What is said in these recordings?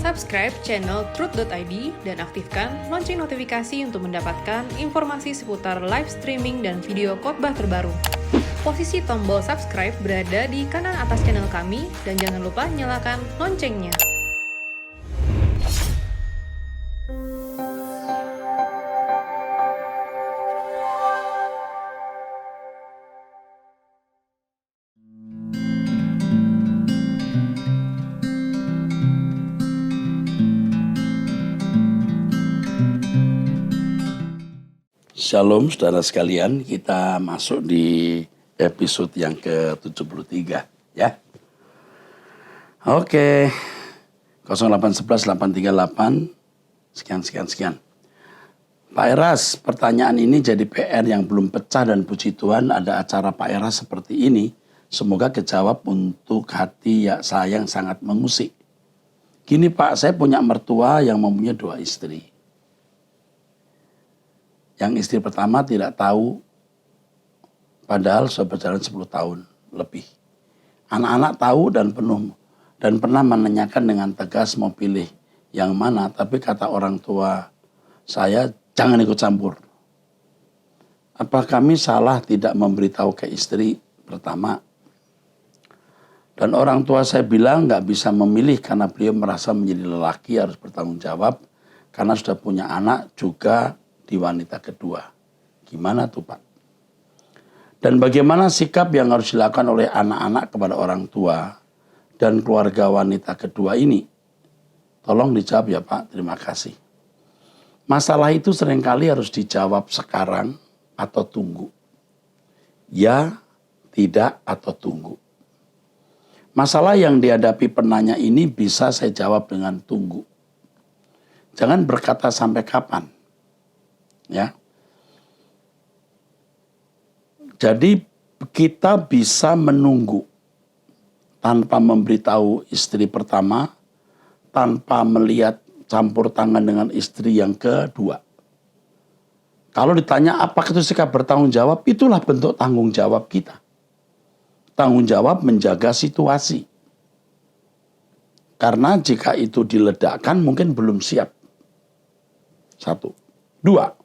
Subscribe channel Truth.id dan aktifkan lonceng notifikasi untuk mendapatkan informasi seputar live streaming dan video khotbah terbaru. Posisi tombol subscribe berada di kanan atas channel kami dan jangan lupa nyalakan loncengnya. Shalom saudara sekalian, kita masuk di episode yang ke-73 ya. Oke, 0811-838 sekian. Pak Eras, pertanyaan ini jadi PR yang belum pecah dan puji Tuhan ada acara Pak Eras seperti ini. Semoga kejawab untuk hati ya saya yang sangat mengusik. Gini Pak, saya punya mertua yang mempunyai 2 istri. Yang istri pertama tidak tahu, padahal sudah berjalan 10 tahun lebih. Anak-anak tahu dan pernah menanyakan dengan tegas mau pilih yang mana, tapi kata orang tua saya jangan ikut campur. Apa kami salah tidak memberitahu ke istri pertama? Dan orang tua saya bilang nggak bisa memilih karena beliau merasa menjadi lelaki harus bertanggung jawab karena sudah punya anak juga di wanita kedua. Gimana tuh Pak? Dan bagaimana sikap yang harus dilakukan oleh anak-anak kepada orang tua dan keluarga wanita kedua ini? Tolong dijawab ya Pak, terima kasih. Masalah itu seringkali harus dijawab sekarang atau tunggu. Ya, tidak, atau tunggu. Masalah yang dihadapi penanya ini bisa saya jawab dengan tunggu. Jangan berkata sampai kapan. Ya. Jadi kita bisa menunggu tanpa memberitahu istri pertama, tanpa melihat campur tangan dengan istri yang kedua. Kalau ditanya apakah itu sikap bertanggung jawab, itulah bentuk tanggung jawab kita. Tanggung jawab menjaga situasi. Karena jika itu diledakkan mungkin belum siap. 1. 2.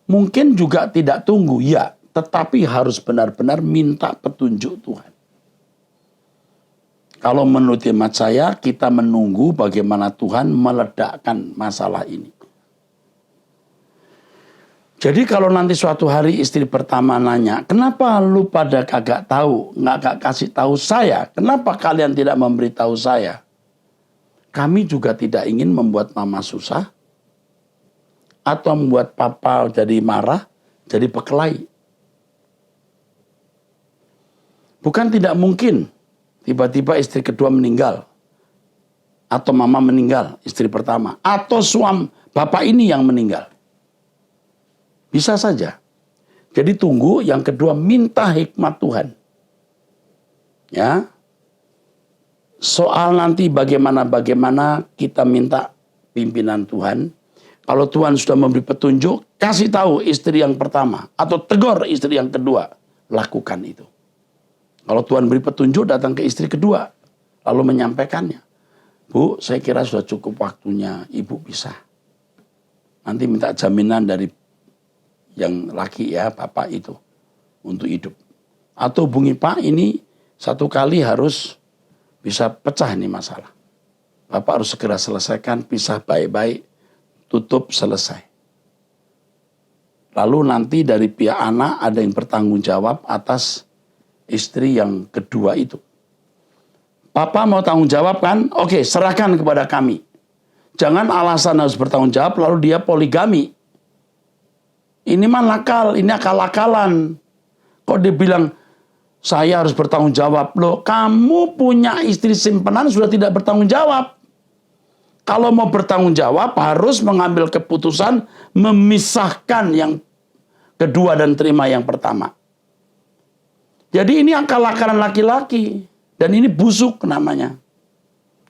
Mungkin juga tidak tunggu, ya, tetapi harus benar-benar minta petunjuk Tuhan. Kalau menurut hemat saya, kita menunggu bagaimana Tuhan meledakkan masalah ini. Jadi kalau nanti suatu hari istri pertama nanya, kenapa lu pada kagak tahu, nggak kasih tahu saya, kenapa kalian tidak memberitahu saya? Kami juga tidak ingin membuat mama susah, atau membuat papa jadi marah, jadi berkelahi. Bukan tidak mungkin tiba-tiba istri kedua meninggal. Atau mama meninggal, istri pertama. Atau suami bapak ini yang meninggal. Bisa saja. Jadi tunggu, yang kedua minta hikmat Tuhan. Ya. Soal nanti bagaimana kita minta pimpinan Tuhan. Kalau Tuhan sudah memberi petunjuk, kasih tahu istri yang pertama. Atau tegur istri yang kedua. Lakukan itu. Kalau Tuhan beri petunjuk, datang ke istri kedua. Lalu menyampaikannya. Bu, saya kira sudah cukup waktunya ibu pisah. Nanti minta jaminan dari yang laki ya, bapak itu. Untuk hidup. Atau hubungi Pak, ini satu kali harus bisa pecah nih masalah. Bapak harus segera selesaikan, pisah baik-baik. Tutup, selesai. Lalu nanti dari pihak anak ada yang bertanggung jawab atas istri yang kedua itu. Papa mau tanggung jawab kan? Oke, serahkan kepada kami. Jangan alasan harus bertanggung jawab lalu dia poligami. Ini mah nakal, ini akal-akalan. Kok dia bilang saya harus bertanggung jawab? Loh, kamu punya istri simpanan sudah tidak bertanggung jawab. Kalau mau bertanggung jawab harus mengambil keputusan memisahkan yang kedua dan terima yang pertama. Jadi ini akal-akalan laki-laki. Dan ini busuk namanya.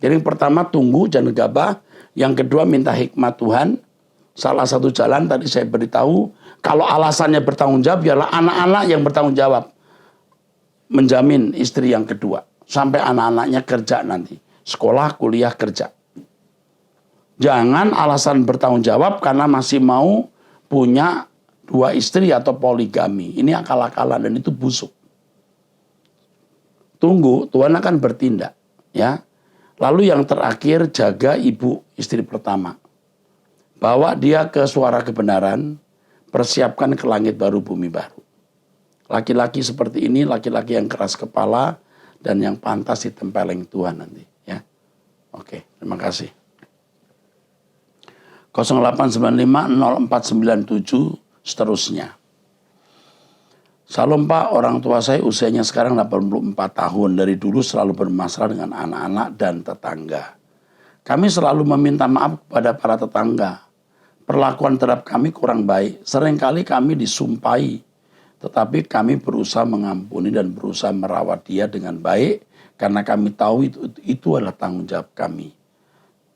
Jadi yang pertama tunggu, jangan gegabah. Yang kedua minta hikmat Tuhan. Salah satu jalan tadi saya beritahu. Kalau alasannya bertanggung jawab, biarlah anak-anak yang bertanggung jawab. Menjamin istri yang kedua. Sampai anak-anaknya kerja nanti. Sekolah, kuliah, kerja. Jangan alasan bertanggung jawab karena masih mau punya 2 istri atau poligami. Ini akal-akalan dan itu busuk. Tunggu, Tuhan akan bertindak, ya. Lalu yang terakhir, jaga ibu istri pertama. Bawa dia ke suara kebenaran, persiapkan ke langit baru, bumi baru. Laki-laki seperti ini, laki-laki yang keras kepala dan yang pantas ditempeleng Tuhan nanti, ya. Oke, terima kasih. 08950497 seterusnya. Salam Pak, orang tua saya usianya sekarang 84 tahun. Dari dulu selalu bermasalah dengan anak-anak dan tetangga. Kami selalu meminta maaf kepada para tetangga. Perlakuan terhadap kami kurang baik. Seringkali kami disumpahi. Tetapi kami berusaha mengampuni dan berusaha merawat dia dengan baik. Karena kami tahu itu adalah tanggung jawab kami.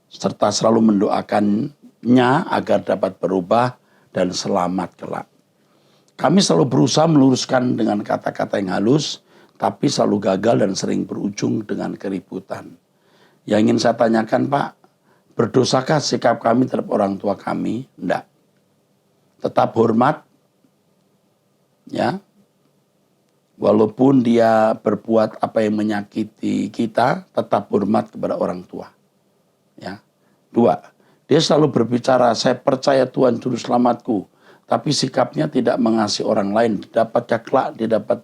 Serta selalu mendoakannya agar dapat berubah dan selamat kelak. Kami selalu berusaha meluruskan dengan kata-kata yang halus, tapi selalu gagal dan sering berujung dengan keributan. Yang ingin saya tanyakan, Pak, berdosakah sikap kami terhadap orang tua kami? Tidak. Tetap hormat, ya. Walaupun dia berbuat apa yang menyakiti kita, tetap hormat kepada orang tua. Ya. 2, dia selalu berbicara, saya percaya Tuhan Juru Selamatku. Tapi sikapnya tidak mengasihi orang lain. Dapatkah kelak dia dapat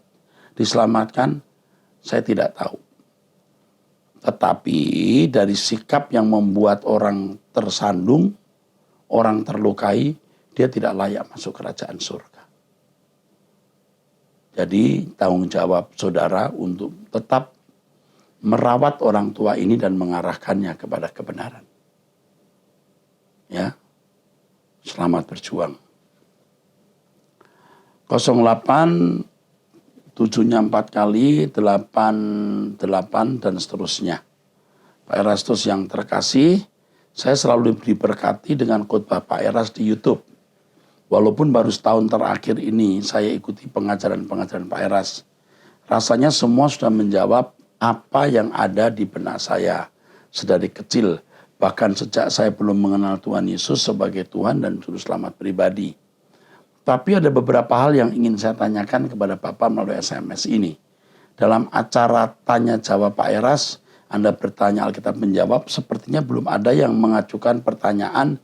diselamatkan? Saya tidak tahu. Tetapi dari sikap yang membuat orang tersandung, orang terlukai, dia tidak layak masuk kerajaan surga. Jadi tanggung jawab saudara untuk tetap merawat orang tua ini dan mengarahkannya kepada kebenaran. Ya, selamat berjuang. 08 7-nya 4 kali, 8 dan seterusnya. Pak Erastus yang terkasih, saya selalu diberkati dengan khotbah Pak Eras di YouTube. Walaupun baru setahun terakhir ini saya ikuti pengajaran-pengajaran Pak Eras. Rasanya semua sudah menjawab apa yang ada di benak saya sedari kecil. Bahkan sejak saya belum mengenal Tuhan Yesus sebagai Tuhan dan Juru Selamat pribadi. Tapi ada beberapa hal yang ingin saya tanyakan kepada Bapak melalui SMS ini. Dalam acara tanya jawab Pak Eras, Anda bertanya Alkitab menjawab, sepertinya belum ada yang mengajukan pertanyaan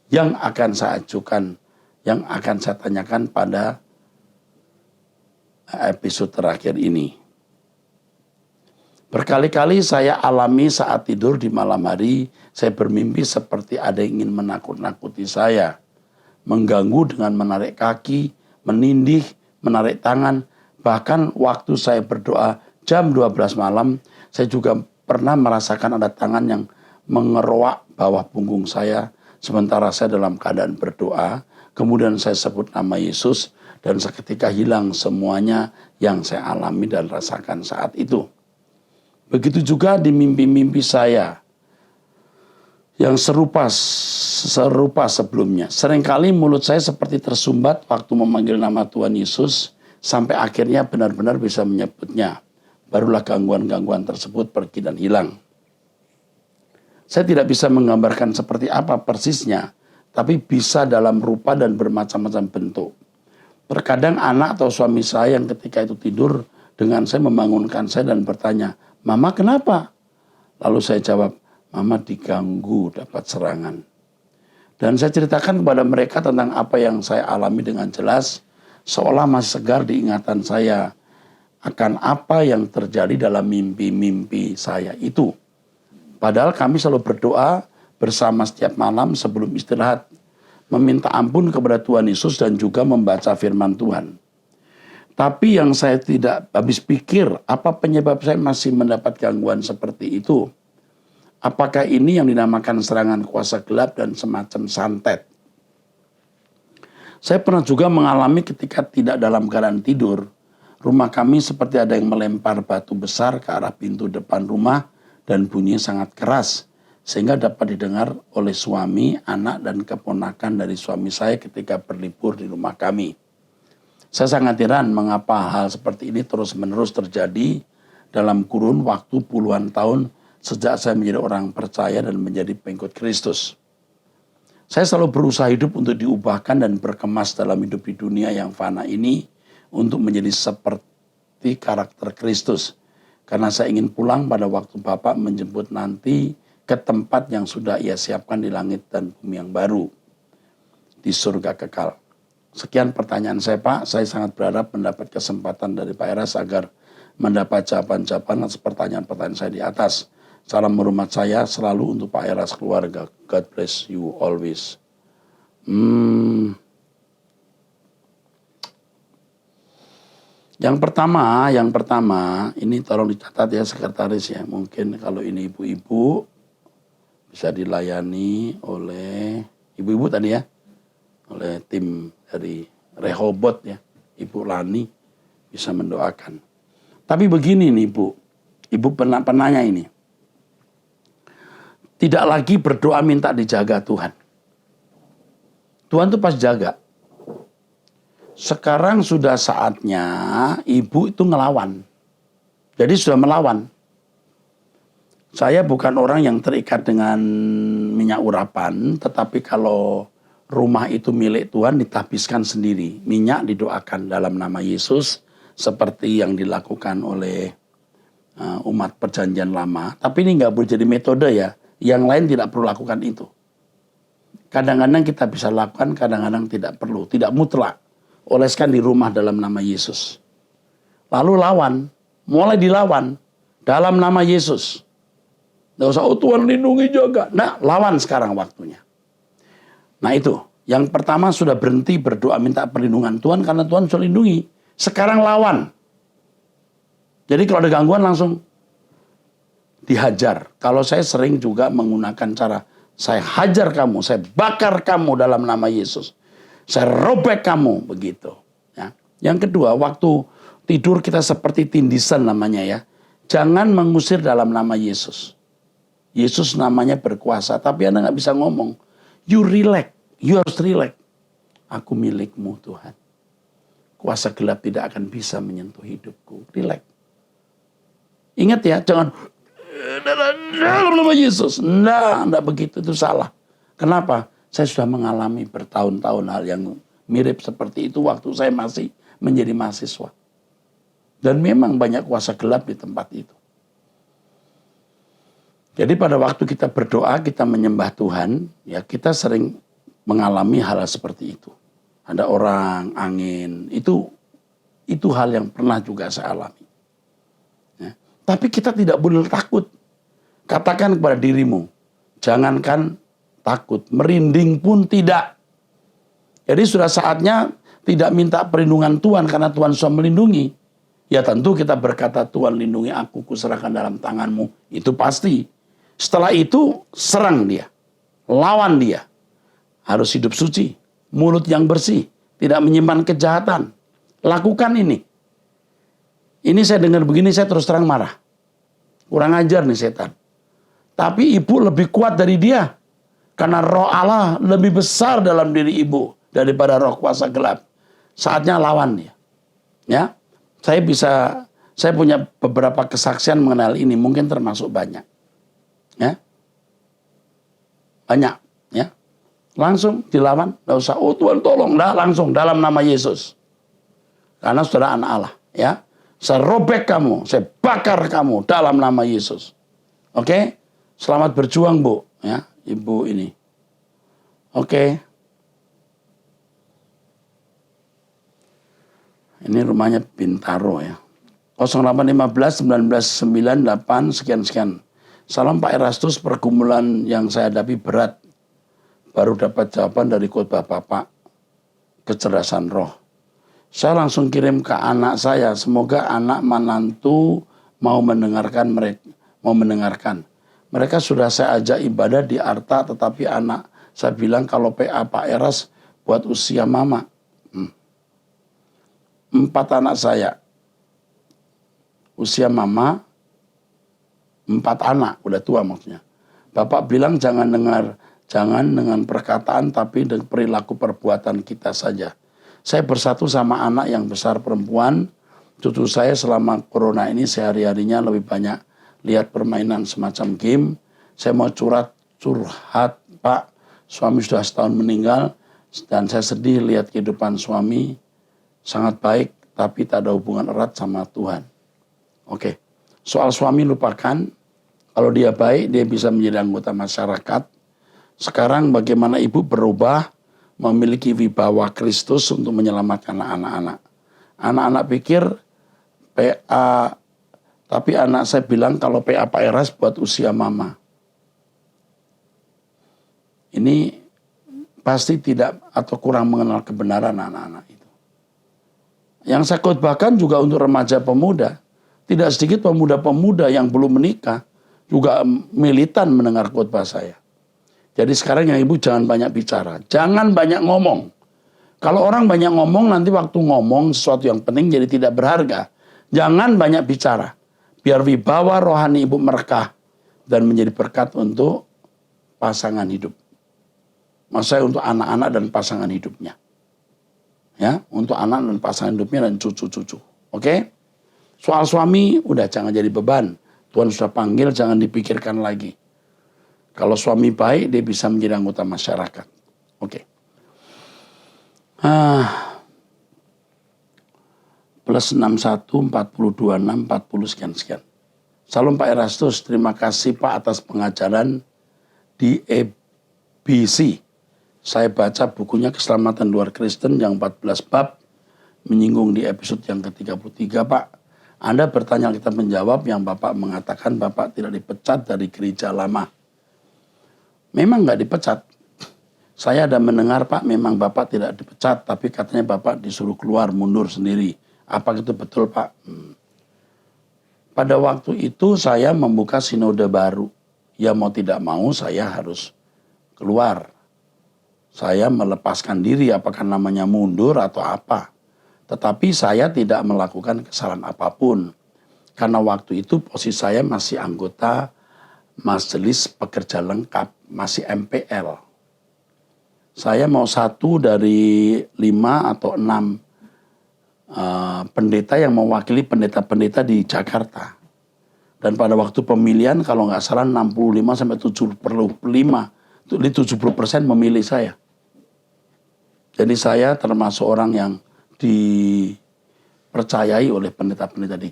yang akan saya ajukan, yang akan saya tanyakan pada episode terakhir ini. Berkali-kali saya alami saat tidur di malam hari, saya bermimpi seperti ada yang ingin menakut-nakuti saya. Mengganggu dengan menarik kaki, menindih, menarik tangan. Bahkan waktu saya berdoa jam 12 malam, saya juga pernah merasakan ada tangan yang mengeroak bawah punggung saya. Sementara saya dalam keadaan berdoa, kemudian saya sebut nama Yesus dan seketika hilang semuanya yang saya alami dan rasakan saat itu. Begitu juga di mimpi-mimpi saya yang serupa sebelumnya. Seringkali mulut saya seperti tersumbat waktu memanggil nama Tuhan Yesus sampai akhirnya benar-benar bisa menyebutnya. Barulah gangguan-gangguan tersebut pergi dan hilang. Saya tidak bisa menggambarkan seperti apa persisnya, tapi bisa dalam rupa dan bermacam-macam bentuk. Terkadang anak atau suami saya yang ketika itu tidur dengan saya membangunkan saya dan bertanya, "Mama kenapa?" Lalu saya jawab, "Mama diganggu dapat serangan." Dan saya ceritakan kepada mereka tentang apa yang saya alami dengan jelas, seolah masih segar di ingatan saya akan apa yang terjadi dalam mimpi-mimpi saya itu. Padahal kami selalu berdoa bersama setiap malam sebelum istirahat, meminta ampun kepada Tuhan Yesus dan juga membaca firman Tuhan. Tapi yang saya tidak habis pikir, apa penyebab saya masih mendapat gangguan seperti itu? Apakah ini yang dinamakan serangan kuasa gelap dan semacam santet? Saya pernah juga mengalami ketika tidak dalam keadaan tidur. Rumah kami seperti ada yang melempar batu besar ke arah pintu depan rumah dan bunyinya sangat keras. Sehingga dapat didengar oleh suami, anak, dan keponakan dari suami saya ketika berlibur di rumah kami. Saya sangat heran mengapa hal seperti ini terus-menerus terjadi dalam kurun waktu puluhan tahun sejak saya menjadi orang percaya dan menjadi pengikut Kristus. Saya selalu berusaha hidup untuk diubahkan dan berkemas dalam hidup di dunia yang fana ini untuk menjadi seperti karakter Kristus. Karena saya ingin pulang pada waktu Bapa menjemput nanti ke tempat yang sudah Ia siapkan di langit dan bumi yang baru, di surga kekal. Sekian pertanyaan saya, Pak. Saya sangat berharap mendapat kesempatan dari Pak Eras agar mendapat jawaban-jawaban atas pertanyaan-pertanyaan saya di atas. Salam hormat saya selalu untuk Pak Eras keluarga. God bless you always. Yang pertama, ini tolong dicatat ya sekretaris ya. Mungkin kalau ini ibu-ibu bisa dilayani oleh ibu-ibu tadi ya. Oleh tim dari Rehoboth ya. Ibu Lani bisa mendoakan. Tapi begini nih Ibu penanya ini. Tidak lagi berdoa minta dijaga Tuhan. Tuhan tuh pas jaga. Sekarang sudah saatnya ibu itu ngelawan. Jadi sudah melawan. Saya bukan orang yang terikat dengan minyak urapan, tetapi kalau rumah itu milik Tuhan ditabiskan sendiri. Minyak didoakan dalam nama Yesus seperti yang dilakukan oleh umat perjanjian lama. Tapi ini nggak boleh jadi metode ya. Yang lain tidak perlu lakukan itu. Kadang-kadang kita bisa lakukan, kadang-kadang tidak perlu. Tidak mutlak. Oleskan di rumah dalam nama Yesus. Lalu lawan. Mulai dilawan. Dalam nama Yesus. Nggak usah, oh Tuhan lindungi jaga. Nah, lawan sekarang waktunya. Nah itu. Yang pertama sudah berhenti berdoa minta perlindungan Tuhan karena Tuhan sudah lindungi. Sekarang lawan. Jadi kalau ada gangguan langsung dihajar. Kalau saya sering juga menggunakan cara, saya hajar kamu, saya bakar kamu dalam nama Yesus. Saya robek kamu, begitu. Ya. Yang kedua, waktu tidur kita seperti tindisan namanya ya. Jangan mengusir dalam nama Yesus. Yesus namanya berkuasa, tapi Anda nggak bisa ngomong. You relax, you harus relax. Aku milikmu Tuhan. Kuasa gelap tidak akan bisa menyentuh hidupku. Relax. Ingat ya, jangan dalam nama Yesus. Enggak begitu, itu salah. Kenapa? Saya sudah mengalami bertahun-tahun hal yang mirip seperti itu waktu saya masih menjadi mahasiswa. Dan memang banyak kuasa gelap di tempat itu. Jadi pada waktu kita berdoa, kita menyembah Tuhan, ya kita sering mengalami hal seperti itu. Ada orang, angin, itu hal yang pernah juga saya alami. Ya. Tapi kita tidak boleh takut. Katakan kepada dirimu, jangankan takut, merinding pun tidak. Jadi sudah saatnya tidak minta perlindungan Tuhan karena Tuhan sudah melindungi. Ya tentu kita berkata, Tuhan lindungi aku, kuserahkan dalam tanganmu. Itu pasti. Setelah itu serang dia, lawan dia. Harus hidup suci, mulut yang bersih, tidak menyimpan kejahatan. Lakukan ini. Ini saya dengar begini, saya terus terang marah. Kurang ajar nih setan. Tapi ibu lebih kuat dari dia. Karena roh Allah lebih besar dalam diri ibu daripada roh kuasa gelap. Saatnya lawan dia. Ya. Saya punya beberapa kesaksian mengenai ini, mungkin termasuk banyak. Ya. Banyak, ya. Langsung dilawan, enggak usah oh Tuhan tolong, dah langsung dalam nama Yesus. Karena saudara anak Allah, ya. Saya robek kamu, saya bakar kamu dalam nama Yesus. Oke? Selamat berjuang, Bu, ya, Ibu ini. Oke. Ini rumahnya Bintaro ya. 0815 1998 sekian-sekian. Salam Pak Erastus, pergumulan yang saya hadapi berat. Baru dapat jawaban dari khotbah Bapak. Kecerdasan roh. Saya langsung kirim ke anak saya. Semoga anak menantu mau mendengarkan. Mereka sudah saya ajak ibadah di Arta, tetapi anak saya bilang kalau PA Pak Eras buat usia mama. 4 anak saya. Usia mama 4 anak, udah tua maksudnya. Bapak bilang jangan dengan perkataan tapi dengan perilaku perbuatan kita saja. Saya bersatu sama anak yang besar perempuan. Cucu saya selama corona ini sehari-harinya lebih banyak lihat permainan semacam game. Saya mau curhat Pak. Suami sudah setahun meninggal dan saya sedih lihat kehidupan suami sangat baik tapi tak ada hubungan erat sama Tuhan. Oke, soal suami lupakan. Kalau dia baik, dia bisa menjadi anggota masyarakat. Sekarang bagaimana ibu berubah, memiliki wibawa Kristus untuk menyelamatkan anak-anak. Anak-anak pikir PA, tapi anak saya bilang kalau PA Pak Eras buat usia mama. Ini pasti tidak atau kurang mengenal kebenaran anak-anak itu. Yang saya khotbahkan juga untuk remaja pemuda. Tidak sedikit pemuda-pemuda yang belum menikah juga militan mendengar khotbah saya. Jadi sekarang yang ibu jangan banyak bicara, jangan banyak ngomong. Kalau orang banyak ngomong nanti waktu ngomong sesuatu yang penting jadi tidak berharga. Jangan banyak bicara, biar wibawa rohani ibu merekah dan menjadi berkat untuk pasangan hidup. Maksudnya untuk anak-anak dan pasangan hidupnya. Ya, untuk anak dan pasangan hidupnya dan cucu-cucu. Oke? Soal suami udah jangan jadi beban. Tuhan sudah panggil, jangan dipikirkan lagi. Kalau suami baik, dia bisa menjadi anggota masyarakat. Oke. Plus 61, 40, 26, 40 sekian-sekian. Salam Pak Erastus, terima kasih Pak atas pengajaran di EBC. Saya baca bukunya Keselamatan Luar Kristen yang 14 bab, menyinggung di episode yang ke-33 Pak. Anda bertanya kita menjawab yang Bapak mengatakan Bapak tidak dipecat dari gereja lama. Memang nggak dipecat. Saya ada mendengar Pak memang Bapak tidak dipecat, tapi katanya Bapak disuruh keluar mundur sendiri. Apa itu betul Pak? Pada waktu itu saya membuka sinode baru. Ya mau tidak mau saya harus keluar. Saya melepaskan diri apakah namanya mundur atau apa. Tetapi saya tidak melakukan kesalahan apapun. Karena waktu itu posisi saya masih anggota Majelis Pekerja Lengkap, masih MPL. Saya mau satu dari 5 atau 6 pendeta yang mewakili pendeta-pendeta di Jakarta. Dan pada waktu pemilihan kalau nggak salah 65 sampai 75, 70% memilih saya. Jadi saya termasuk orang yang dipercayai oleh pendeta-pendeta di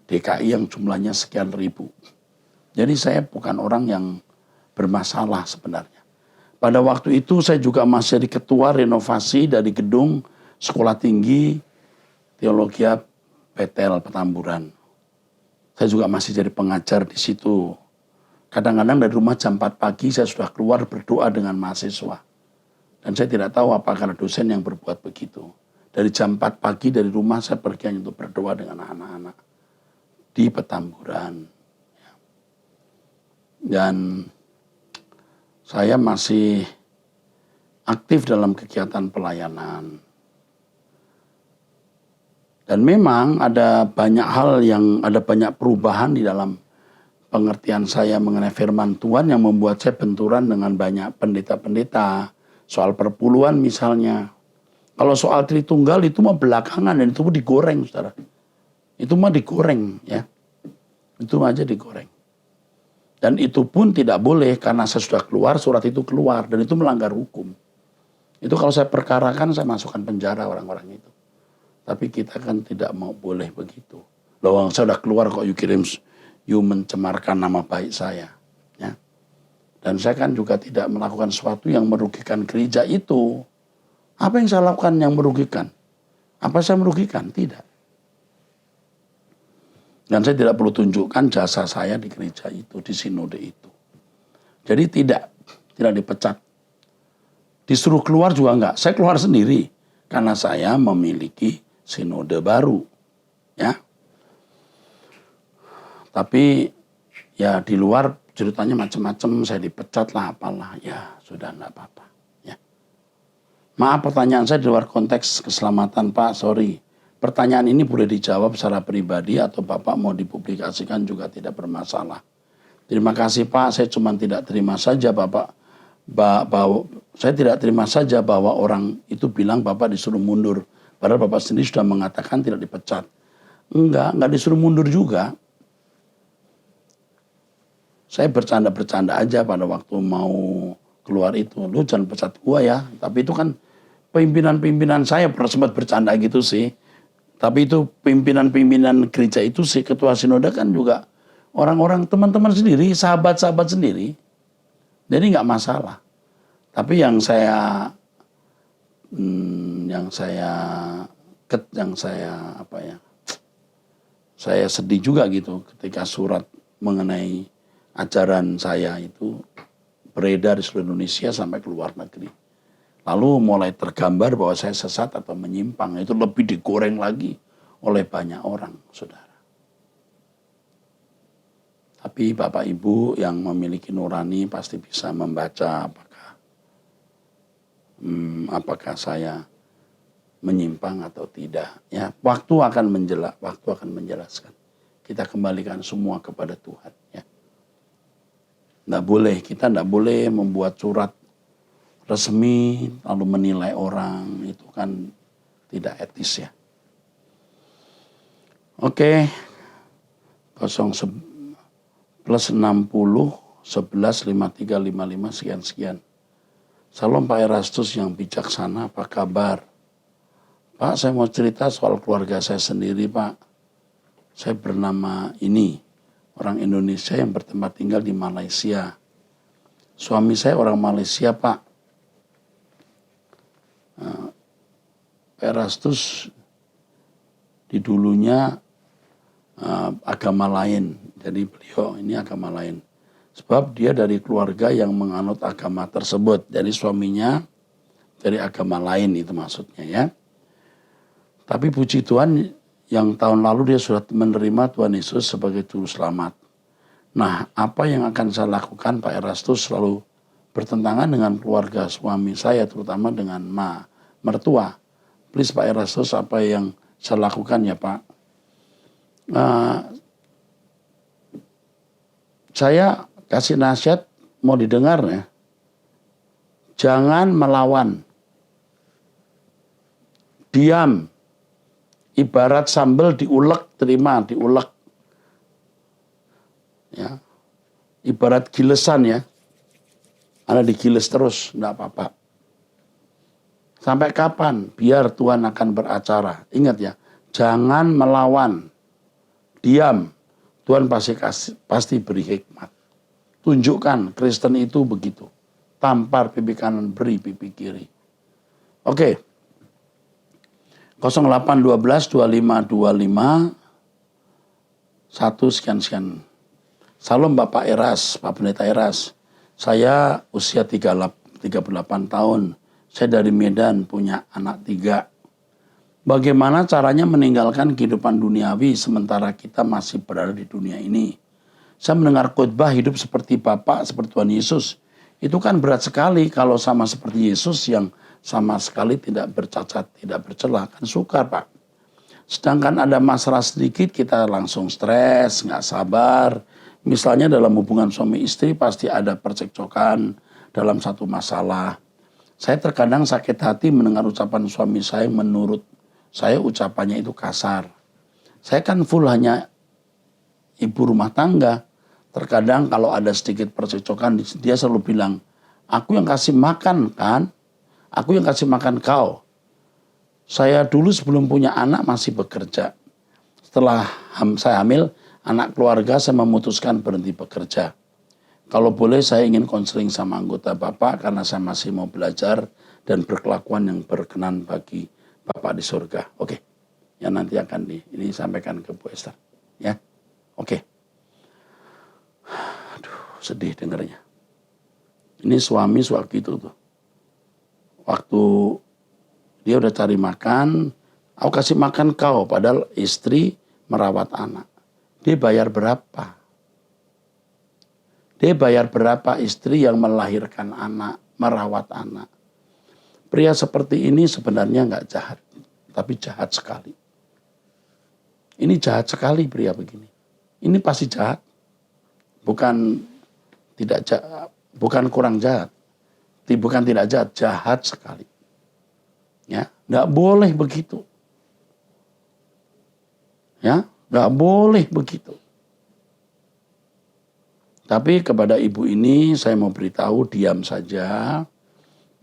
DKI yang jumlahnya sekian ribu. Jadi saya bukan orang yang bermasalah sebenarnya. Pada waktu itu saya juga masih jadi ketua renovasi dari gedung Sekolah Tinggi Teologi Betel Petamburan. Saya juga masih jadi pengajar di situ. Kadang-kadang dari rumah jam 4 pagi saya sudah keluar berdoa dengan mahasiswa. Dan saya tidak tahu apakah ada dosen yang berbuat begitu. Dari jam 4 pagi dari rumah saya pergi hanya untuk berdoa dengan anak-anak di Petamburan. Dan saya masih aktif dalam kegiatan pelayanan. Dan memang ada banyak hal ada banyak perubahan di dalam pengertian saya mengenai firman Tuhan yang membuat saya benturan dengan banyak pendeta-pendeta. Soal perpuluhan misalnya. Kalau soal Tritunggal itu mah belakangan dan itu digoreng, saudara. Itu mah digoreng, ya. Itu aja digoreng. Dan itu pun tidak boleh karena saya sudah keluar, surat itu keluar dan itu melanggar hukum. Itu kalau saya perkarakan, saya masukkan penjara orang-orang itu. Tapi kita kan tidak mau boleh begitu. Loh, saya sudah keluar kok you mencemarkan nama baik saya. Ya. Dan saya kan juga tidak melakukan sesuatu yang merugikan gereja itu. Apa yang saya lakukan yang merugikan? Apa saya merugikan? Tidak. Dan saya tidak perlu tunjukkan jasa saya di gereja itu, di sinode itu. Jadi tidak dipecat. Disuruh keluar juga enggak. Saya keluar sendiri. Karena saya memiliki sinode baru. Ya. Tapi ya di luar ceritanya macam-macam, saya dipecat lah apalah. Ya sudah enggak apa-apa. Ya. Maaf pertanyaan saya di luar konteks keselamatan Pak, sorry. Pertanyaan ini boleh dijawab secara pribadi atau Bapak mau dipublikasikan juga tidak bermasalah. Terima kasih Pak, saya cuma tidak terima saja saya tidak terima saja bahwa orang itu bilang Bapak disuruh mundur. Padahal Bapak sendiri sudah mengatakan tidak dipecat. Enggak disuruh mundur juga. Saya bercanda-bercanda aja pada waktu mau keluar itu, lu jangan pecat gua ya. Tapi itu kan pimpinan-pimpinan saya pernah sempat bercanda gitu sih. Tapi itu pimpinan-pimpinan gereja itu sih, ketua sinode kan juga orang-orang teman-teman sendiri, sahabat-sahabat sendiri. Jadi nggak masalah. Tapi yang saya saya sedih juga gitu ketika surat mengenai ajaran saya itu beredar di seluruh Indonesia sampai ke luar negeri. Lalu mulai tergambar bahwa saya sesat atau menyimpang, itu lebih digoreng lagi oleh banyak orang, saudara. Tapi Bapak Ibu yang memiliki nurani pasti bisa membaca apakah saya menyimpang atau tidak. Ya, waktu akan menjelaskan. Kita kembalikan semua kepada Tuhan. Ya. Kita tidak boleh membuat surat resmi lalu menilai orang, itu kan tidak etis ya. Oke, 0 plus 60 11 5355 sekian. Salam Pak Erastus yang bijaksana, apa kabar? Pak, saya mau cerita soal keluarga saya sendiri, Pak. Saya bernama ini, orang Indonesia yang bertempat tinggal di Malaysia. Suami saya orang Malaysia, Pak. Pak Erastus di dulunya agama lain. Jadi beliau ini agama lain. Sebab dia dari keluarga yang menganut agama tersebut. Jadi suaminya dari agama lain itu maksudnya ya. Tapi puji Tuhan yang tahun lalu dia sudah menerima Tuhan Yesus sebagai juru selamat. Nah, apa yang akan saya lakukan, Pak Erastus selalu bertentangan dengan keluarga suami saya, terutama dengan mertua. Please Pak Erastus, apa yang saya lakukan ya Pak? Saya kasih nasihat, mau didengar ya. Jangan melawan. Diam. Ibarat sambal diulek, terima, diulek. Ya. Ibarat gilesan ya. Anda digiles terus, enggak apa-apa. Sampai kapan? Biar Tuhan akan beracara. Ingat ya, jangan melawan. Diam. Tuhan pasti beri hikmat. Tunjukkan Kristen itu begitu. Tampar pipi kanan, beri pipi kiri. Oke. 0812 2525 1 sekian. Salam Bapak Eras, Pak Pendeta Eras. Saya usia 38 tahun. Saya dari Medan, punya anak 3. Bagaimana caranya meninggalkan kehidupan duniawi sementara kita masih berada di dunia ini? Saya mendengar khotbah hidup seperti Bapak, seperti Tuhan Yesus. Itu kan berat sekali kalau sama seperti Yesus yang sama sekali tidak bercacat, tidak bercela. Kan sukar Pak. Sedangkan ada masalah sedikit kita langsung stres, nggak sabar. Misalnya dalam hubungan suami istri pasti ada percekcokan dalam satu masalah. Saya terkadang sakit hati mendengar ucapan suami saya, menurut saya ucapannya itu kasar. Saya kan full hanya ibu rumah tangga. Terkadang kalau ada sedikit percekcokan, dia selalu bilang, aku yang kasih makan kan, aku yang kasih makan kau. Saya dulu sebelum punya anak masih bekerja. Setelah saya hamil, anak keluarga, saya memutuskan berhenti bekerja. Kalau boleh saya ingin konseling sama anggota Bapak karena saya masih mau belajar dan berkelakuan yang berkenan bagi Bapak di surga. Oke, ya nanti akan ini sampaikan ke Bu Esther. Ya, oke. Aduh, sedih dengarnya. Ini suami sewaktu itu tuh. Waktu dia udah cari makan, aku kasih makan kau, padahal istri merawat anak. Dia bayar berapa? Dia bayar berapa istri yang melahirkan anak, merawat anak. Pria seperti ini sebenarnya nggak jahat, tapi jahat sekali. Ini jahat sekali pria begini. Ini pasti jahat. Bukan tidak jahat, bukan kurang jahat. Bukan tidak jahat, jahat sekali. Ya, nggak boleh begitu. Ya, nggak boleh begitu. Tapi kepada ibu ini saya mau beritahu, diam saja.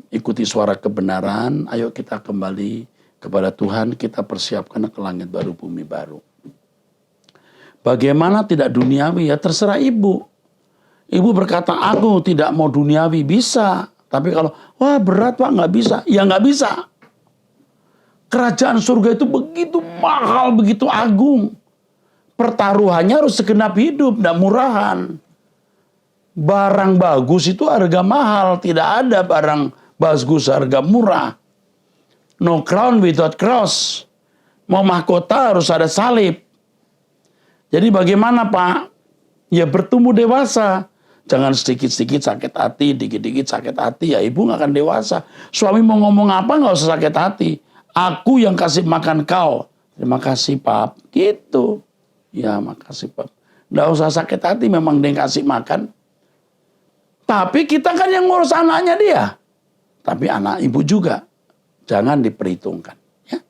Ikuti suara kebenaran, ayo kita kembali kepada Tuhan, kita persiapkan ke langit baru, bumi baru. Bagaimana tidak duniawi? Ya terserah ibu. Ibu berkata, aku tidak mau duniawi, bisa. Tapi kalau, wah berat Pak, nggak bisa. Ya nggak bisa. Kerajaan surga itu begitu mahal, begitu agung. Pertaruhannya harus segenap hidup, tidak murahan. Barang bagus itu harga mahal, tidak ada barang bagus harga murah. No crown without cross. Mau mahkota harus ada salib. Jadi bagaimana Pak? Ya bertumbuh dewasa. Jangan sedikit-sedikit sakit hati, dikit-dikit sakit hati. Ya ibu gak akan dewasa. Suami mau ngomong apa gak usah sakit hati. Aku yang kasih makan kau. Terima kasih Pak. Gitu. Ya makasih Pak. Gak usah sakit hati, memang dia kasih makan. Tapi kita kan yang ngurus anaknya dia. Tapi anak ibu juga. Jangan diperhitungkan. Ya?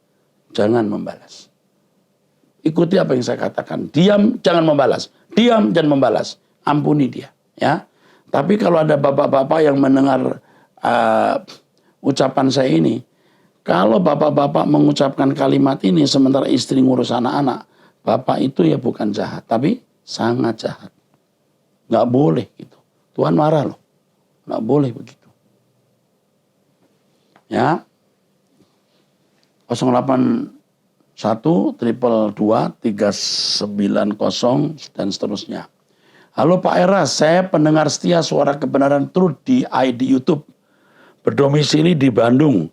Jangan membalas. Ikuti apa yang saya katakan. Diam, jangan membalas. Diam, jangan membalas. Ampuni dia. Ya. Tapi kalau ada bapak-bapak yang mendengar ucapan saya ini. Kalau bapak-bapak mengucapkan kalimat ini sementara istri ngurus anak-anak. Bapak itu ya bukan jahat. Tapi sangat jahat. Nggak boleh gitu. Tuhan marah loh. Nggak boleh begitu. Ya. 081 222 390 dan seterusnya. Halo Pak Eras, saya pendengar setia Suara Kebenaran Truth di ID YouTube. Berdomisili di Bandung.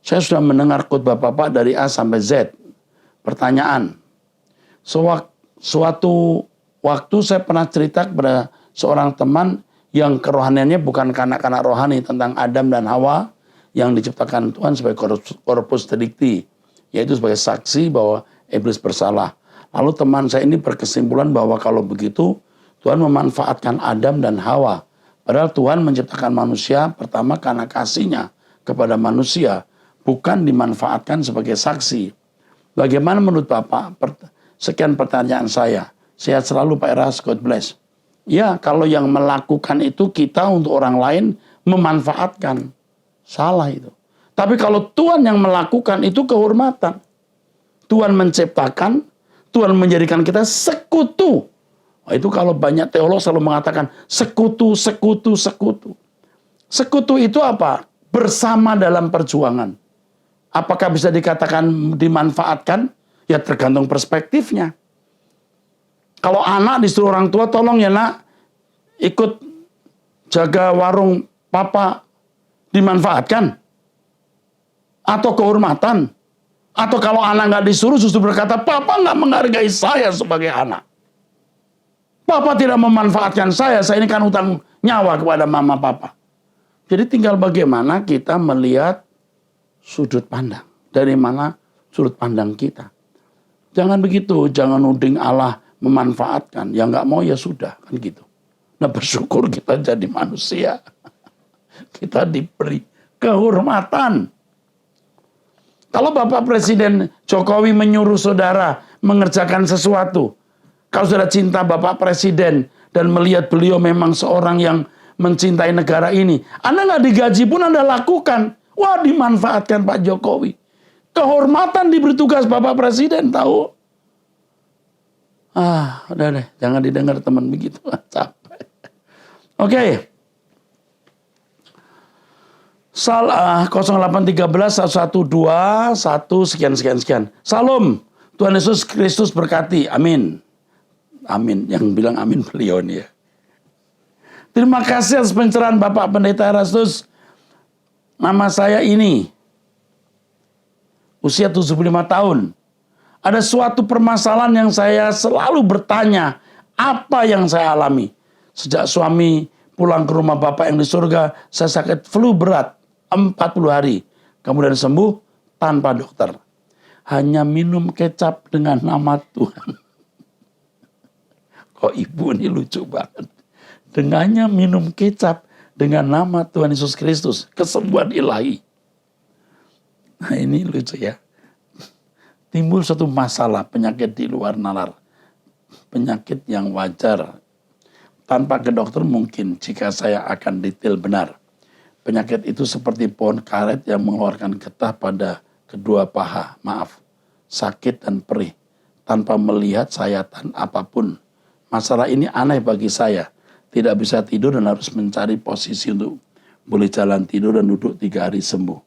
Saya sudah mendengar khotbah Bapak dari A sampai Z. Pertanyaan. Suatu waktu saya pernah cerita kepada seorang teman yang kerohaniannya bukan kanak-kanak rohani tentang Adam dan Hawa yang diciptakan Tuhan sebagai corpus delicti, yaitu sebagai saksi bahwa iblis bersalah. Lalu teman saya ini berkesimpulan bahwa kalau begitu Tuhan memanfaatkan Adam dan Hawa. Padahal Tuhan menciptakan manusia pertama karena kasih-Nya kepada manusia, bukan dimanfaatkan sebagai saksi. Bagaimana menurut Bapak? Sekian pertanyaan saya. Sehat selalu Pak Eras, God bless. Ya, kalau yang melakukan itu kita untuk orang lain memanfaatkan. Salah itu. Tapi kalau Tuhan yang melakukan itu kehormatan. Tuhan menciptakan, Tuhan menjadikan kita sekutu. Nah, itu kalau banyak teolog selalu mengatakan sekutu, sekutu, sekutu. Sekutu itu apa? Bersama dalam perjuangan. Apakah bisa dikatakan dimanfaatkan? Ya tergantung perspektifnya. Kalau anak disuruh orang tua, tolong ya nak, ikut jaga warung papa, dimanfaatkan? Atau kehormatan? Atau kalau anak nggak disuruh justru berkata, papa nggak menghargai saya sebagai anak. Papa tidak memanfaatkan saya ini kan hutang nyawa kepada mama papa. Jadi tinggal bagaimana kita melihat sudut pandang. Dari mana sudut pandang kita. Jangan begitu, jangan nuding Allah memanfaatkan. Yang nggak mau ya sudah, kan gitu. Nah bersyukur kita jadi manusia. Kita diberi kehormatan. Kalau Bapak Presiden Jokowi menyuruh saudara mengerjakan sesuatu, kalau saudara cinta Bapak Presiden dan melihat beliau memang seorang yang mencintai negara ini, Anda nggak digaji pun Anda lakukan. Wah, dimanfaatkan Pak Jokowi. Kehormatan diberi tugas Bapak Presiden, tahu? Udah deh, jangan didengar teman begitu, capek. Oke. 0813 112 1 sekian. Salam. Tuhan Yesus Kristus berkati. Amin. Amin. Yang bilang amin beliau nih ya. Terima kasih atas pencerahan Bapak Pendeta Erastus. Nama saya ini. Usia 75 tahun. Ada suatu permasalahan yang saya selalu bertanya. Apa yang saya alami? Sejak suami pulang ke rumah Bapak yang di surga, saya sakit flu berat. 40 hari. Kemudian sembuh tanpa dokter. Hanya minum kecap dengan nama Tuhan. Kok ibu ini lucu banget. Dengannya minum kecap dengan nama Tuhan Yesus Kristus. Kesembuhan ilahi. Nah ini lucu ya. Timbul suatu masalah penyakit di luar nalar. Penyakit yang wajar. Tanpa ke dokter mungkin jika saya akan detail benar. Penyakit itu seperti pohon karet yang mengeluarkan getah pada kedua paha. Maaf, sakit dan perih. Tanpa melihat sayatan apapun. Masalah ini aneh bagi saya. Tidak bisa tidur dan harus mencari posisi untuk boleh jalan, tidur dan duduk 3 hari sembuh.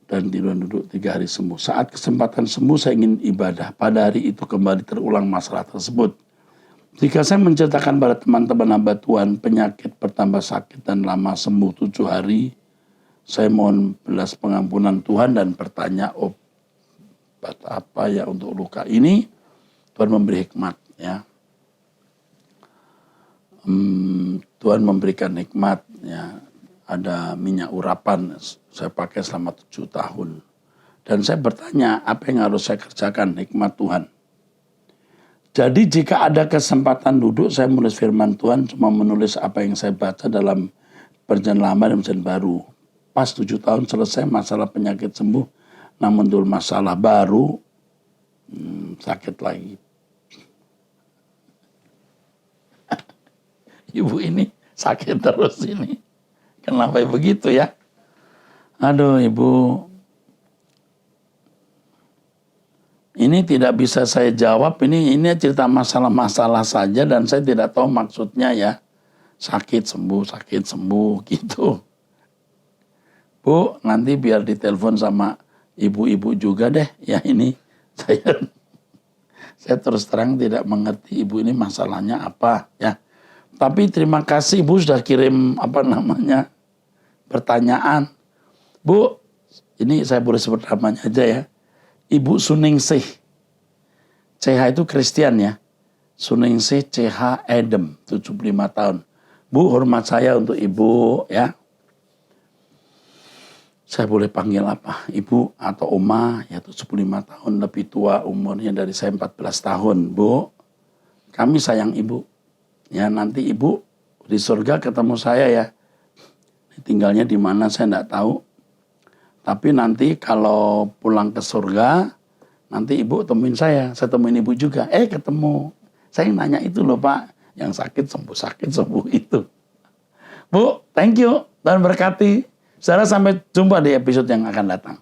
Dan tidur dan duduk 3 hari sembuh. Saat kesempatan sembuh saya ingin ibadah. Pada hari itu kembali terulang masalah tersebut. Jika saya menceritakan pada teman-teman hamba Tuhan penyakit bertambah sakit dan lama sembuh 7 hari, saya mohon belas pengampunan Tuhan dan bertanya obat apa ya untuk luka ini. Tuhan memberi hikmat ya. Tuhan memberikan hikmat ya. Ada minyak urapan saya pakai selama 7 tahun. Dan saya bertanya apa yang harus saya kerjakan, hikmat Tuhan. Jadi jika ada kesempatan duduk, saya menulis firman Tuhan, cuma menulis apa yang saya baca dalam Perjanjian Lama dan Perjanjian Baru. Pas 7 tahun selesai masalah penyakit sembuh, namun dulu masalah baru, sakit lagi. Ibu ini sakit terus ini. Kenapa begitu ya? Aduh ibu. Ini tidak bisa saya jawab, ini cerita masalah-masalah saja dan saya tidak tahu maksudnya ya. Sakit sembuh gitu. Bu, nanti biar ditelepon sama ibu-ibu juga deh. Ya ini saya terus terang tidak mengerti ibu ini masalahnya apa ya. Tapi terima kasih ibu sudah kirim pertanyaan. Bu, ini saya boleh sebut namanya aja ya. Ibu Suningsih. CH itu Kristen ya. Suningsih CH Edem, 75 tahun. Bu, hormat saya untuk ibu ya. Saya boleh panggil apa? Ibu atau Oma, ya 75 tahun, lebih tua umurnya dari saya 14 tahun. Bu, kami sayang ibu. Ya nanti ibu di surga ketemu saya ya. Tinggalnya di mana saya enggak tahu. Tapi nanti kalau pulang ke surga, nanti ibu temuin saya temuin ibu juga. Ketemu. Saya nanya itu loh Pak, yang sakit sembuh itu. Bu, thank you, dan berkati. Saudara sampai jumpa di episode yang akan datang.